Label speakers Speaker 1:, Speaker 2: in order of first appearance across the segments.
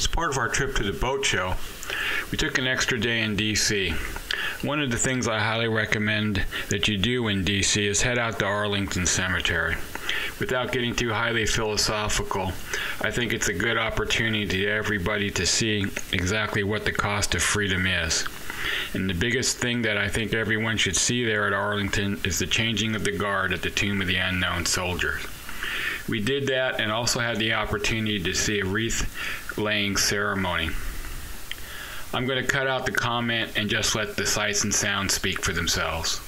Speaker 1: As part of our trip to the boat show, we took an extra day in DC. One of the things I highly recommend that you do in DC is head out to Arlington Cemetery. Without getting too highly philosophical, I think it's a good opportunity to everybody to see exactly what the cost of freedom is. And the biggest thing that I think everyone should see there at Arlington is the changing of the guard at the Tomb of the Unknown Soldiers. We did that and also had the opportunity to see a wreath-laying ceremony. I'm going to cut out the comment and just let the sights and sounds speak for themselves.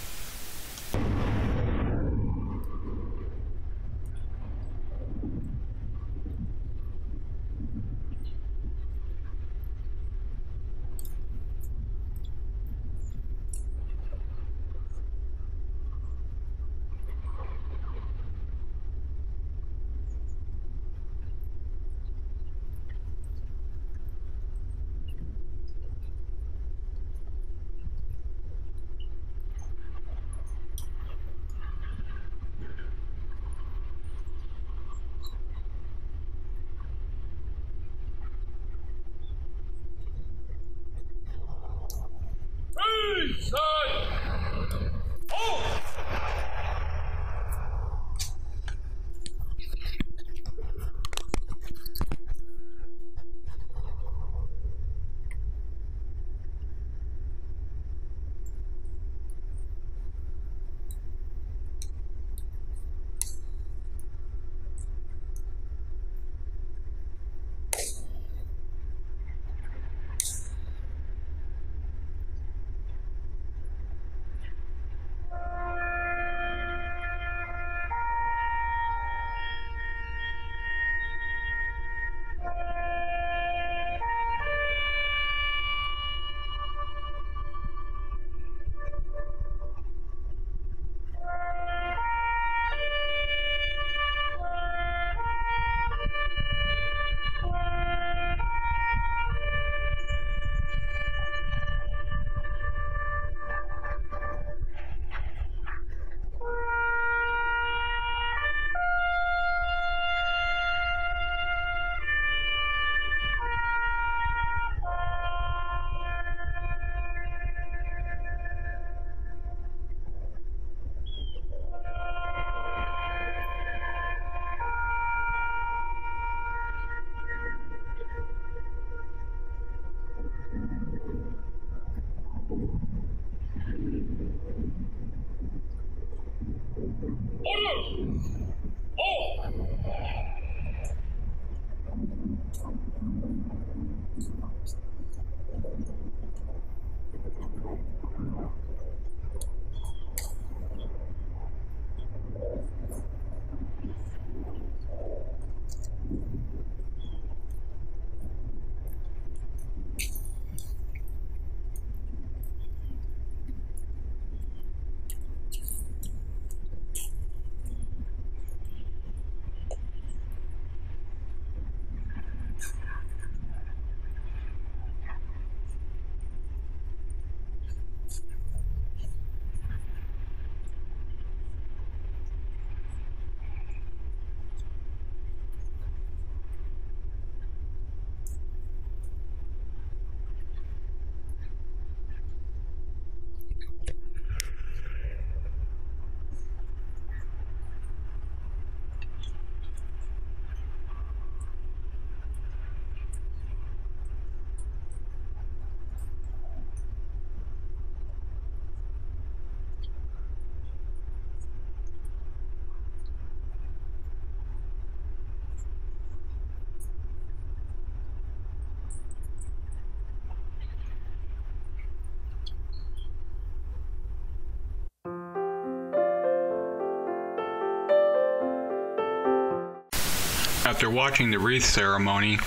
Speaker 1: After watching the wreath ceremony,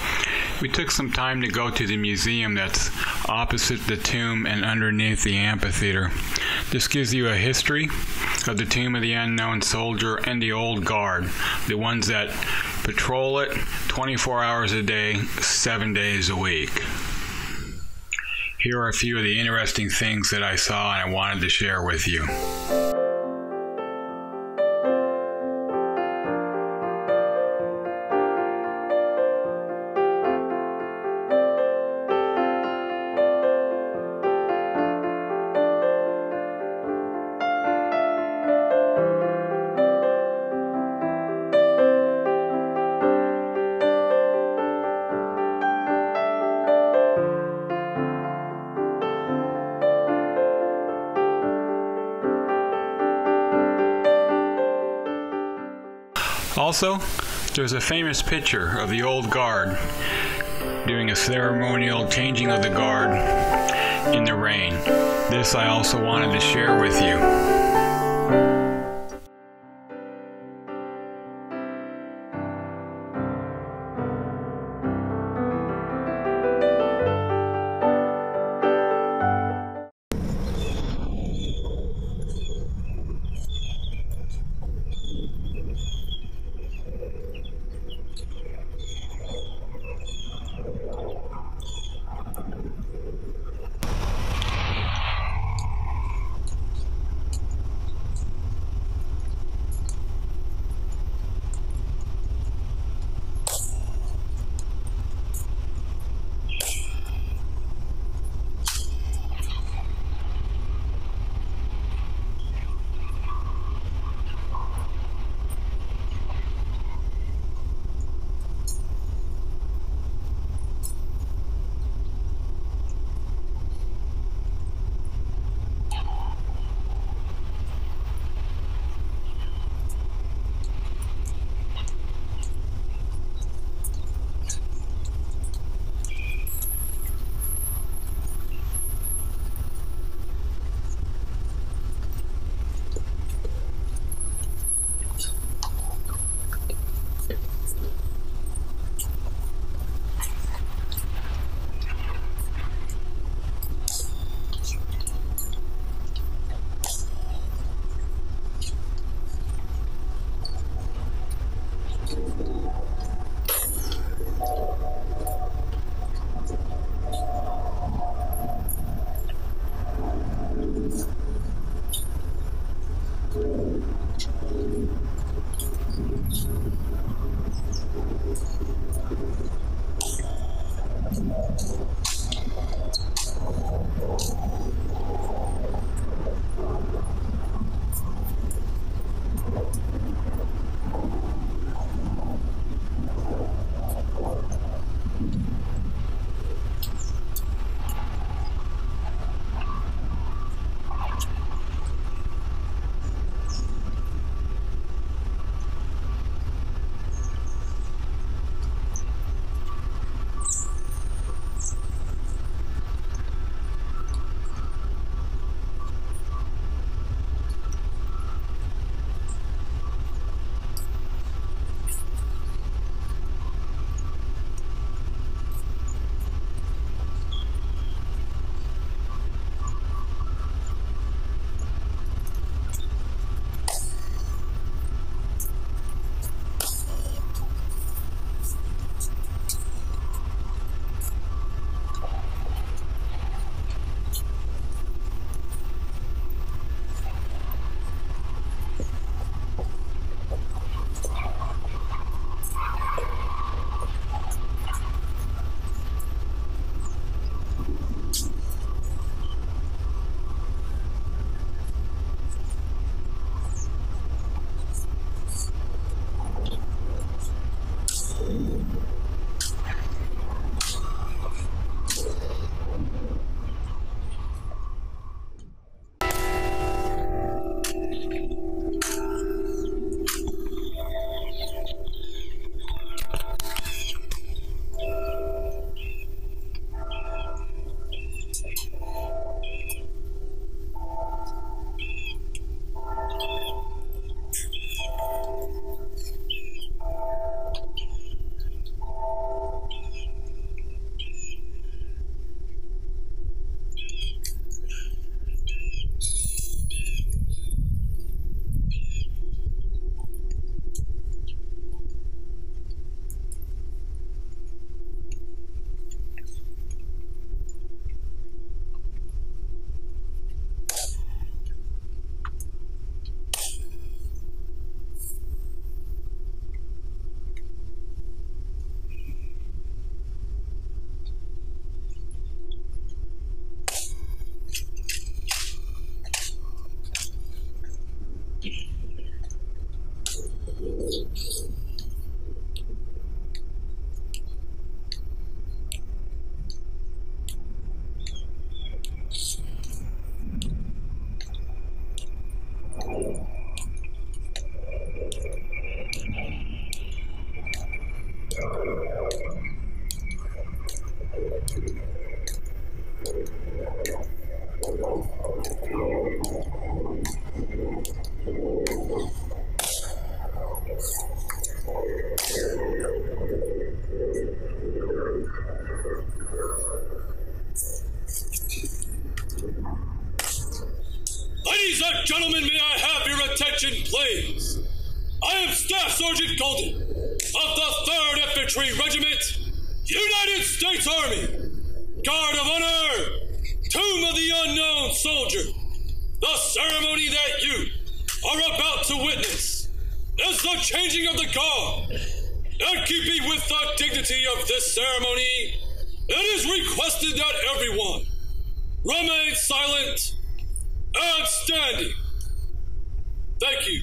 Speaker 1: we took some time to go to the museum that's opposite the tomb and underneath the amphitheater. This gives you a history of the Tomb of the Unknown Soldier and the Old Guard, the ones that patrol it 24 hours a day, 7 days a week. Here are a few of the interesting things that I saw and I wanted to share with you. Also, there's a famous picture of the Old Guard doing a ceremonial changing of the guard in the rain. This I also wanted to share with you.
Speaker 2: Ladies and gentlemen, may I have your attention, please? I am Staff Sergeant Golden of the 3rd Infantry Regiment, United States Army, Guard of Honor, Tomb of the Unknown Soldier. The ceremony that you are about to witness is the changing of the guard. In keeping with the dignity of this ceremony, it is requested that everyone remain silent and standing. Thank you.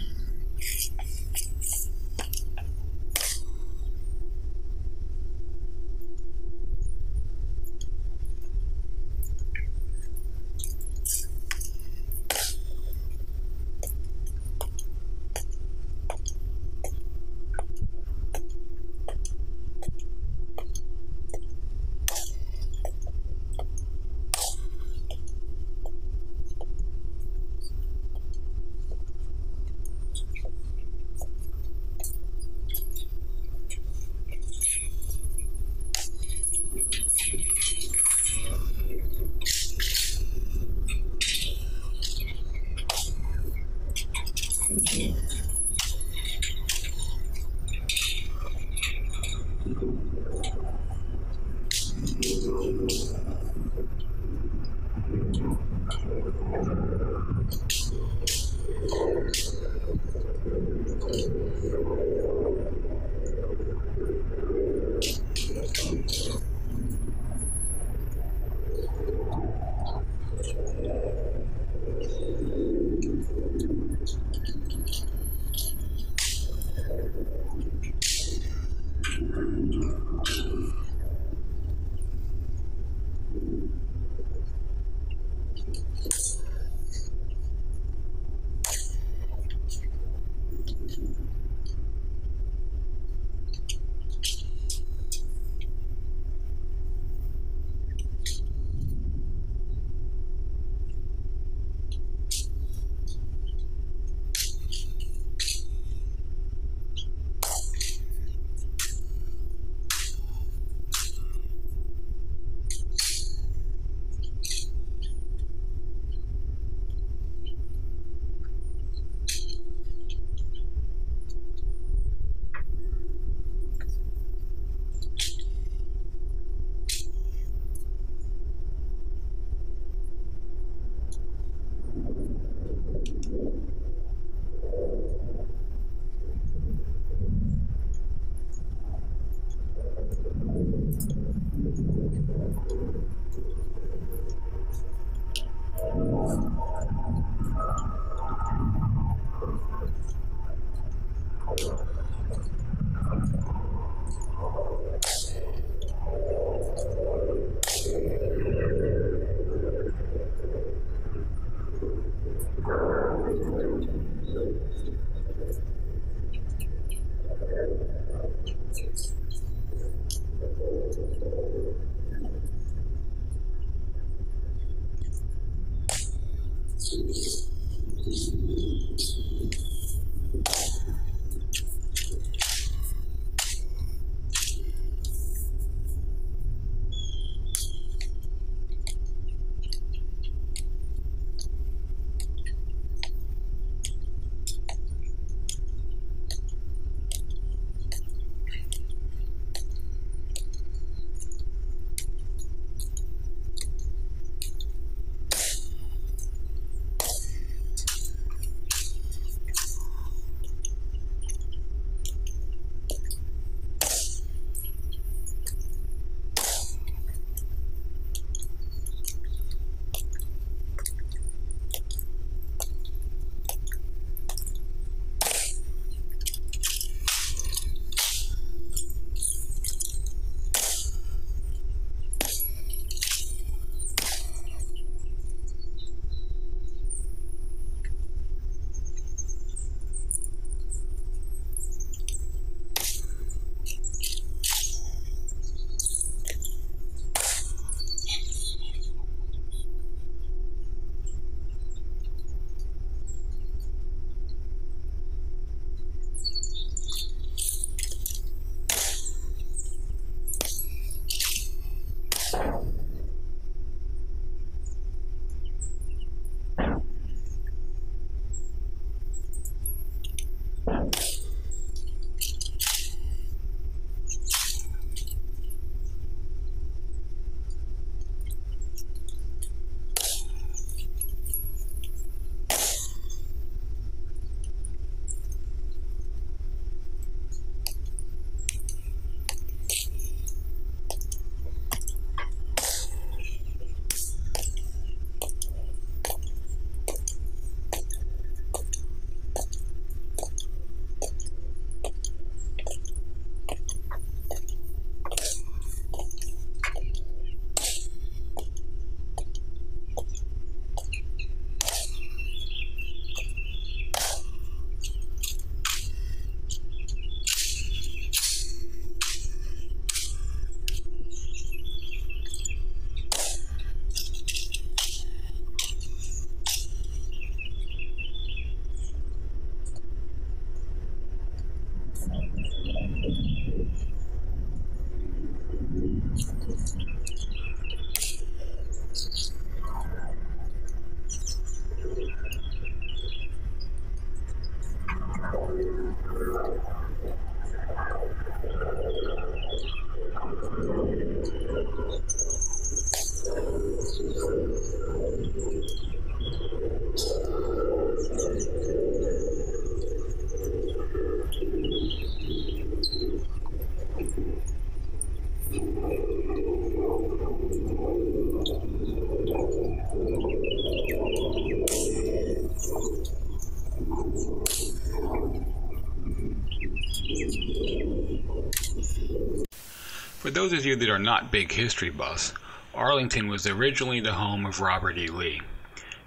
Speaker 1: those of you that are not big history buffs, Arlington was originally the home of Robert E. Lee.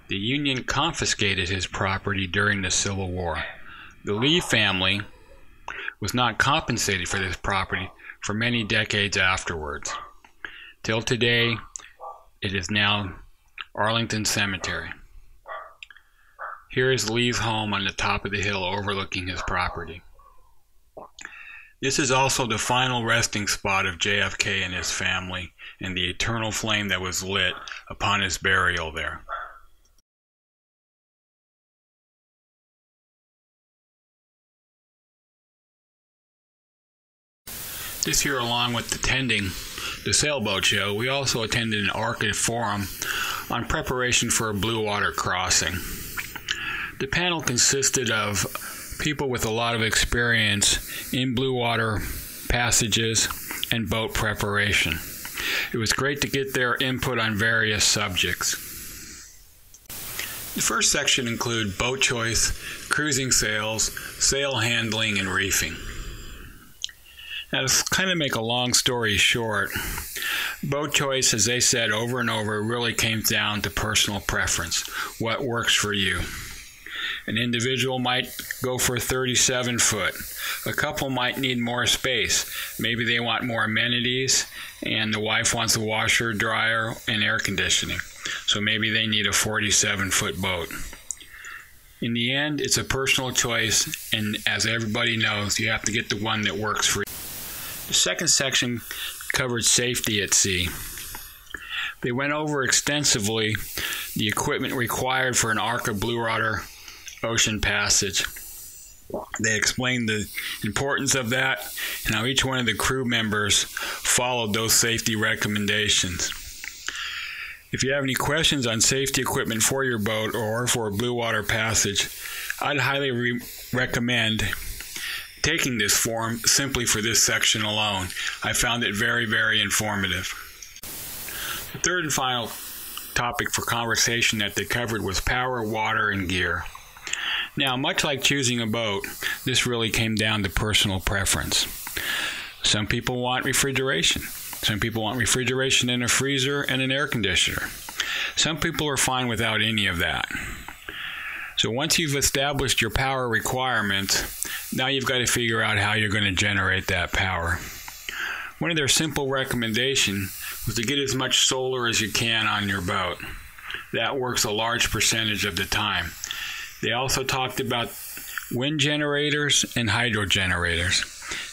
Speaker 1: The Union confiscated his property during the Civil War. The Lee family was not compensated for this property for many decades afterwards. Till today, it is now Arlington Cemetery. Here is Lee's home on the top of the hill overlooking his property. This is also the final resting spot of JFK and his family, and the eternal flame that was lit upon his burial there. This year, along with attending the sailboat show, we also attended an ARCA forum on preparation for a blue water crossing. The panel consisted of people with a lot of experience in blue water passages and boat preparation. It was great to get their input on various subjects. The first section included boat choice, cruising sails, sail handling, and reefing. Now, to kind of make a long story short, boat choice, as they said over and over, really came down to personal preference, what works for you. An individual might go for a 37 foot. A couple might need more space. Maybe they want more amenities, and the wife wants a washer, dryer, and air conditioning. So maybe they need a 47-foot boat. In the end, it's a personal choice, and as everybody knows, you have to get the one that works for you. The second section covered safety at sea. They went over extensively the equipment required for an ARCA blue water ocean passage. They explained the importance of that and how each one of the crew members followed those safety recommendations. If you have any questions on safety equipment for your boat or for a blue water passage, I'd highly recommend taking this forum simply for this section alone. I found it very, very informative. The third and final topic for conversation that they covered was power, water, and gear. Now, much like choosing a boat, this really came down to personal preference. Some people want refrigeration. Some people want refrigeration in a freezer and an air conditioner. Some people are fine without any of that. So once you've established your power requirements, now you've got to figure out how you're going to generate that power. One of their simple recommendations was to get as much solar as you can on your boat. That works a large percentage of the time. They also talked about wind generators and hydro generators,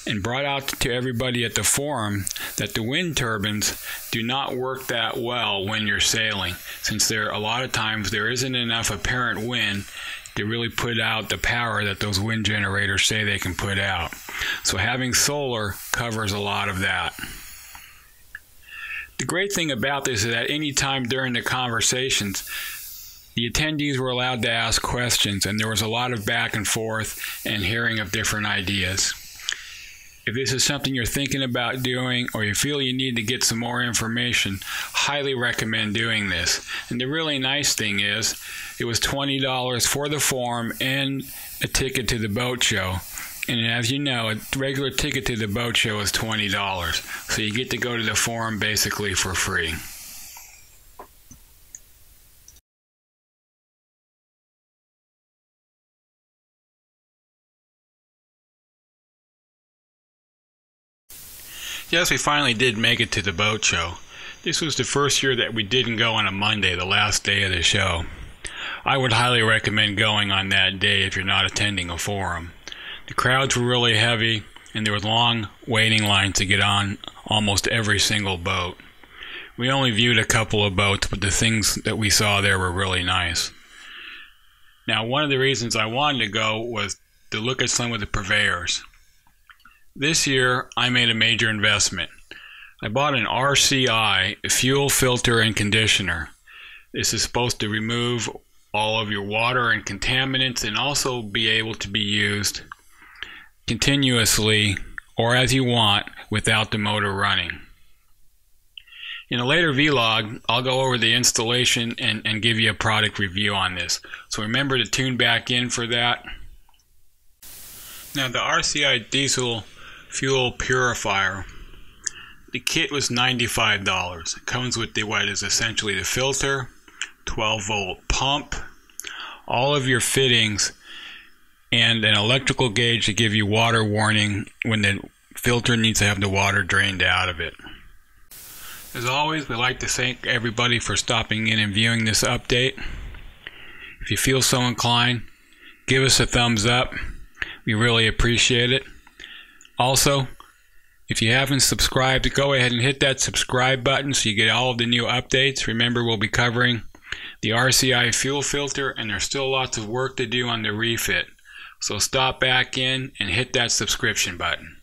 Speaker 1: and brought out to everybody at the forum that the wind turbines do not work that well when you're sailing, since a lot of times there isn't enough apparent wind to really put out the power that those wind generators say they can put out. So having solar covers a lot of that. The great thing about this is that any time during the conversations, the attendees were allowed to ask questions, and there was a lot of back and forth and hearing of different ideas. If this is something you're thinking about doing, or you feel you need to get some more information, highly recommend doing this. And the really nice thing is, it was $20 for the forum and a ticket to the boat show. And as you know, a regular ticket to the boat show is $20. So you get to go to the forum basically for free. Yes, we finally did make it to the boat show. This was the first year that we didn't go on a Monday, the last day of the show. I would highly recommend going on that day if you're not attending a forum. The crowds were really heavy, and there was long waiting lines to get on almost every single boat. We only viewed a couple of boats, but the things that we saw there were really nice. Now, one of the reasons I wanted to go was to look at some of the purveyors. This year, I made a major investment. I bought an RCI fuel filter and conditioner. This is supposed to remove all of your water and contaminants and also be able to be used continuously or as you want without the motor running. In a later vlog, I'll go over the installation and give you a product review on this. So remember to tune back in for that. Now, the RCI diesel fuel purifier, The kit was $95. It comes with what is essentially the filter, 12-volt pump, all of your fittings, and an electrical gauge to give you water warning when the filter needs to have the water drained out of it. As always, we'd like to thank everybody for stopping in and viewing this update. If you feel so inclined, give us a thumbs up. We really appreciate it. Also, if you haven't subscribed, go ahead and hit that subscribe button so you get all of the new updates. Remember, we'll be covering the RCI fuel filter, and there's still lots of work to do on the refit. So stop back in and hit that subscription button.